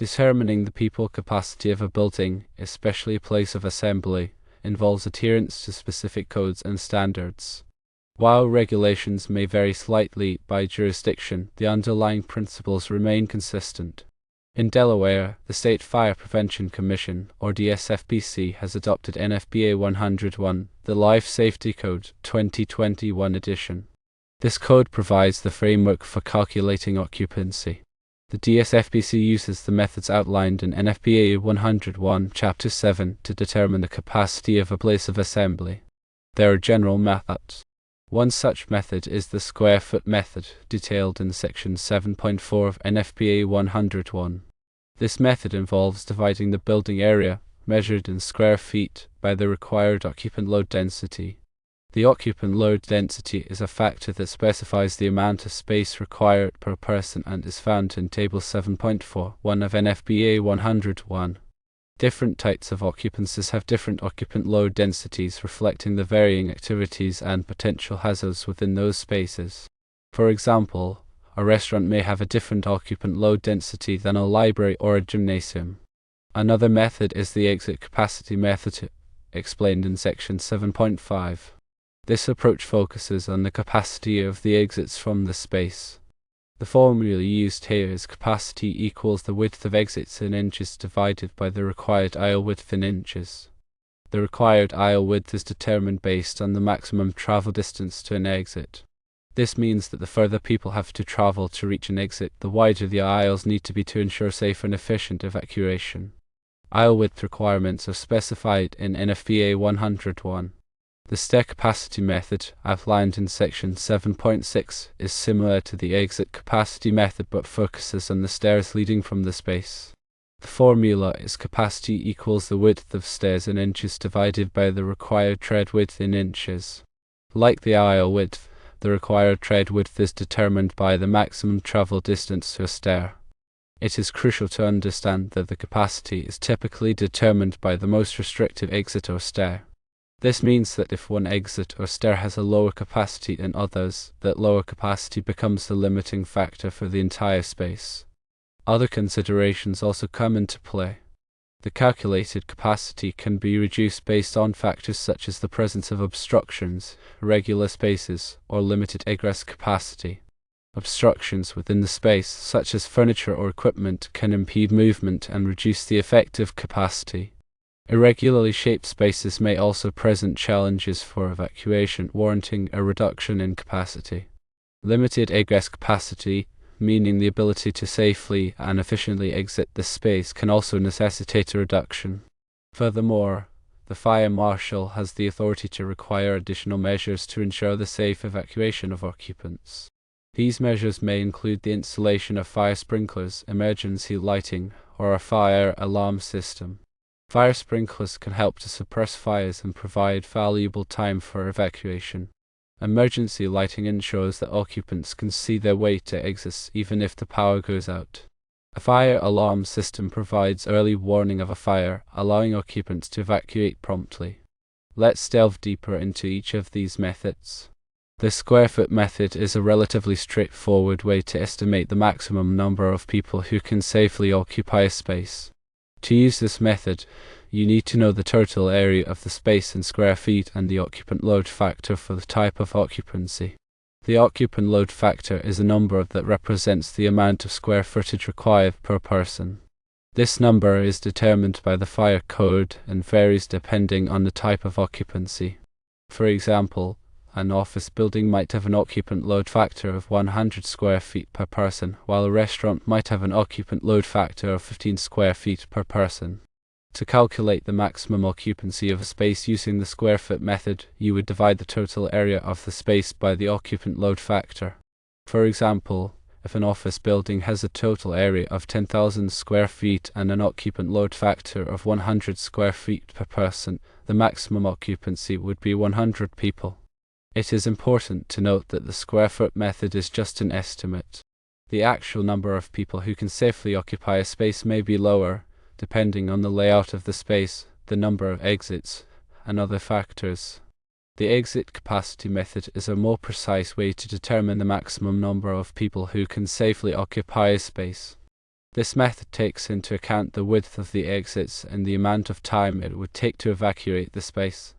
Determining the people capacity of a building, especially a place of assembly, involves adherence to specific codes and standards. While regulations may vary slightly by jurisdiction, the underlying principles remain consistent. In Delaware, the State Fire Prevention Commission, or DSFPC, has adopted NFPA 101, the Life Safety Code 2021 edition. This code provides the framework for calculating occupancy. The DSFPC uses the methods outlined in NFPA 101, Chapter 7 to determine the capacity of a place of assembly. There are general methods. One such method is the square foot method, detailed in Section 7.4 of NFPA 101. This method involves dividing the building area, measured in square feet, by the required occupant load density. The occupant load density is a factor that specifies the amount of space required per person and is found in Table 7.4.1 of NFPA 101. Different types of occupancies have different occupant load densities, reflecting the varying activities and potential hazards within those spaces. For example, a restaurant may have a different occupant load density than a library or a gymnasium. Another method is the exit capacity method, explained in Section 7.5. This approach focuses on the capacity of the exits from the space. The formula used here is capacity equals the width of exits in inches divided by the required aisle width in inches. The required aisle width is determined based on the maximum travel distance to an exit. This means that the further people have to travel to reach an exit, the wider the aisles need to be to ensure safe and efficient evacuation. Aisle width requirements are specified in NFPA 101. The stair capacity method, outlined in Section 7.6, is similar to the exit capacity method but focuses on the stairs leading from the space. The formula is capacity equals the width of stairs in inches divided by the required tread width in inches. Like the aisle width, the required tread width is determined by the maximum travel distance to a stair. It is crucial to understand that the capacity is typically determined by the most restrictive exit or stair. This means that if one exit or stair has a lower capacity than others, that lower capacity becomes the limiting factor for the entire space. Other considerations also come into play. The calculated capacity can be reduced based on factors such as the presence of obstructions, irregular spaces, or limited egress capacity. Obstructions within the space, such as furniture or equipment, can impede movement and reduce the effective capacity. Irregularly shaped spaces may also present challenges for evacuation, warranting a reduction in capacity. Limited egress capacity, meaning the ability to safely and efficiently exit the space, can also necessitate a reduction. Furthermore, the fire marshal has the authority to require additional measures to ensure the safe evacuation of occupants. These measures may include the installation of fire sprinklers, emergency lighting, or a fire alarm system. Fire sprinklers can help to suppress fires and provide valuable time for evacuation. Emergency lighting ensures that occupants can see their way to exits even if the power goes out. A fire alarm system provides early warning of a fire, allowing occupants to evacuate promptly. Let's delve deeper into each of these methods. The square foot method is a relatively straightforward way to estimate the maximum number of people who can safely occupy a space. To use this method, you need to know the total area of the space in square feet and the occupant load factor for the type of occupancy. The occupant load factor is a number that represents the amount of square footage required per person. This number is determined by the fire code and varies depending on the type of occupancy. For example, an office building might have an occupant load factor of 100 square feet per person, while a restaurant might have an occupant load factor of 15 square feet per person. To calculate the maximum occupancy of a space using the square foot method, you would divide the total area of the space by the occupant load factor. For example, if an office building has a total area of 10,000 square feet and an occupant load factor of 100 square feet per person, the maximum occupancy would be 100 people. It is important to note that the square foot method is just an estimate. The actual number of people who can safely occupy a space may be lower, depending on the layout of the space, the number of exits, and other factors. The exit capacity method is a more precise way to determine the maximum number of people who can safely occupy a space. This method takes into account the width of the exits and the amount of time it would take to evacuate the space.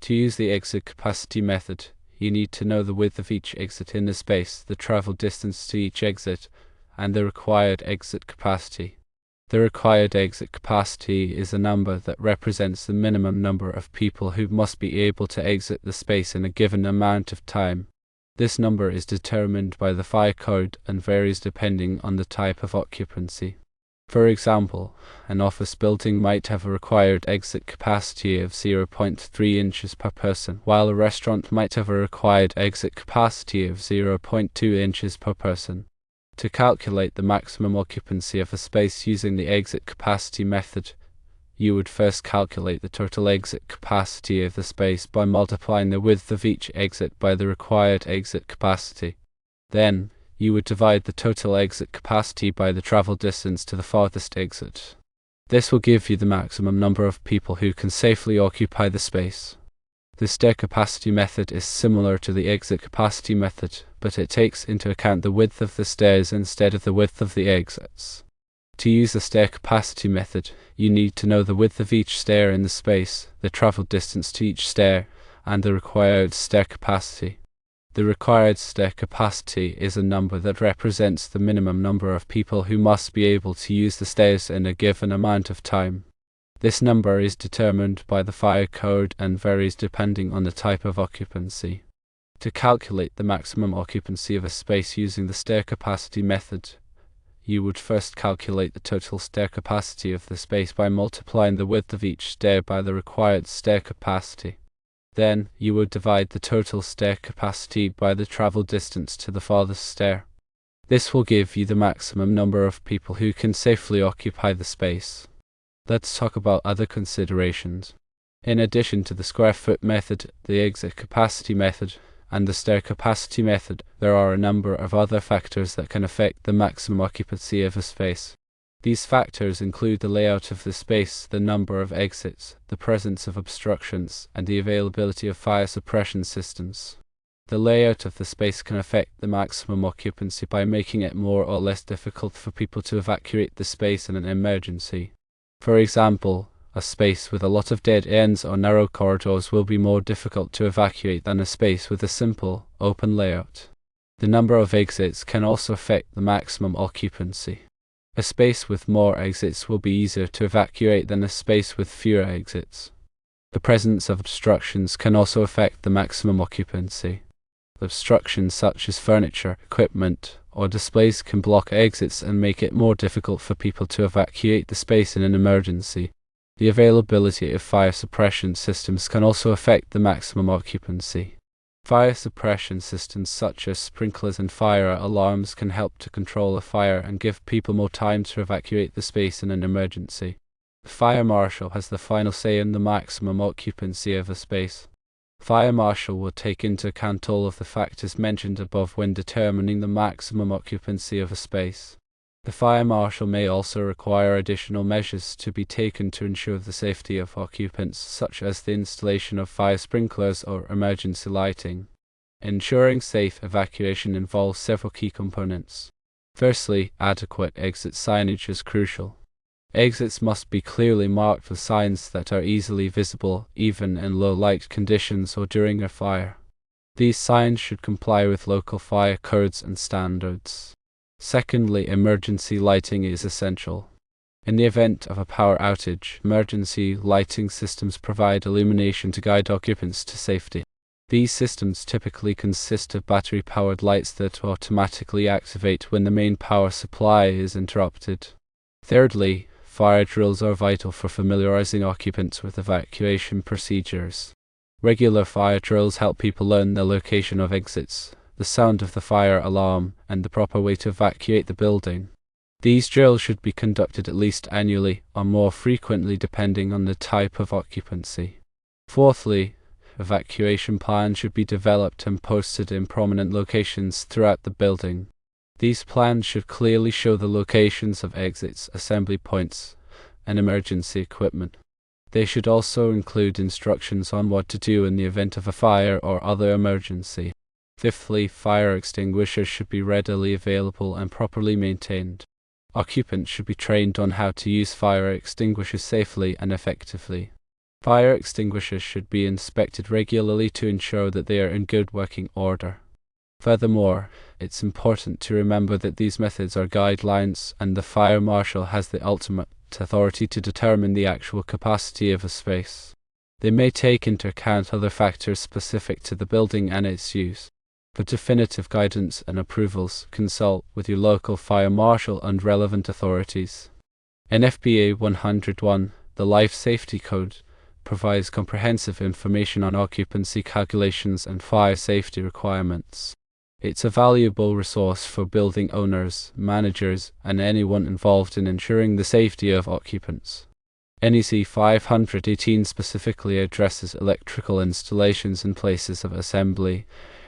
To use the exit capacity method, you need to know the width of each exit in the space, the travel distance to each exit, and the required exit capacity. The required exit capacity is a number that represents the minimum number of people who must be able to exit the space in a given amount of time. This number is determined by the fire code and varies depending on the type of occupancy. For example, an office building might have a required exit capacity of 0.3 inches per person, while a restaurant might have a required exit capacity of 0.2 inches per person. To calculate the maximum occupancy of a space using the exit capacity method, you would first calculate the total exit capacity of the space by multiplying the width of each exit by the required exit capacity. Then, you would divide the total exit capacity by the travel distance to the farthest exit. This will give you the maximum number of people who can safely occupy the space. The stair capacity method is similar to the exit capacity method, but it takes into account the width of the stairs instead of the width of the exits. To use the stair capacity method, you need to know the width of each stair in the space, the travel distance to each stair, and the required stair capacity. The required stair capacity is a number that represents the minimum number of people who must be able to use the stairs in a given amount of time. This number is determined by the fire code and varies depending on the type of occupancy. To calculate the maximum occupancy of a space using the stair capacity method, you would first calculate the total stair capacity of the space by multiplying the width of each stair by the required stair capacity. Then, you would divide the total stair capacity by the travel distance to the farthest stair. This will give you the maximum number of people who can safely occupy the space. Let's talk about other considerations. In addition to the square foot method, the exit capacity method, and the stair capacity method, there are a number of other factors that can affect the maximum occupancy of a space. These factors include the layout of the space, the number of exits, the presence of obstructions, and the availability of fire suppression systems. The layout of the space can affect the maximum occupancy by making it more or less difficult for people to evacuate the space in an emergency. For example, a space with a lot of dead ends or narrow corridors will be more difficult to evacuate than a space with a simple, open layout. The number of exits can also affect the maximum occupancy. A space with more exits will be easier to evacuate than a space with fewer exits. The presence of obstructions can also affect the maximum occupancy. Obstructions such as furniture, equipment, or displays can block exits and make it more difficult for people to evacuate the space in an emergency. The availability of fire suppression systems can also affect the maximum occupancy. Fire suppression systems such as sprinklers and fire alarms can help to control a fire and give people more time to evacuate the space in an emergency. The fire marshal has the final say in the maximum occupancy of a space. Fire marshal will take into account all of the factors mentioned above when determining the maximum occupancy of a space. The fire marshal may also require additional measures to be taken to ensure the safety of occupants, such as the installation of fire sprinklers or emergency lighting. Ensuring safe evacuation involves several key components. Firstly, adequate exit signage is crucial. Exits must be clearly marked with signs that are easily visible, even in low light conditions or during a fire. These signs should comply with local fire codes and standards. Secondly, emergency lighting is essential. In the event of a power outage, emergency lighting systems provide illumination to guide occupants to safety. These systems typically consist of battery-powered lights that automatically activate when the main power supply is interrupted. Thirdly, fire drills are vital for familiarizing occupants with evacuation procedures. Regular fire drills help people learn the location of exits, the sound of the fire alarm, and the proper way to evacuate the building. These drills should be conducted at least annually, or more frequently depending on the type of occupancy. Fourthly, evacuation plans should be developed and posted in prominent locations throughout the building. These plans should clearly show the locations of exits, assembly points, and emergency equipment. They should also include instructions on what to do in the event of a fire or other emergency. Fifthly, fire extinguishers should be readily available and properly maintained. Occupants should be trained on how to use fire extinguishers safely and effectively. Fire extinguishers should be inspected regularly to ensure that they are in good working order. Furthermore, it's important to remember that these methods are guidelines, and the fire marshal has the ultimate authority to determine the actual capacity of a space. They may take into account other factors specific to the building and its use. For definitive guidance and approvals, consult with your local fire marshal and relevant authorities. NFPA 101, the Life Safety Code, provides comprehensive information on occupancy calculations and fire safety requirements. It's a valuable resource for building owners, managers, and anyone involved in ensuring the safety of occupants. NEC 518 specifically addresses electrical installations and places of assembly,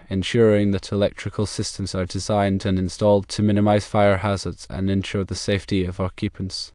ensuring that electrical systems are designed and installed to minimize fire hazards and ensure the safety of occupants.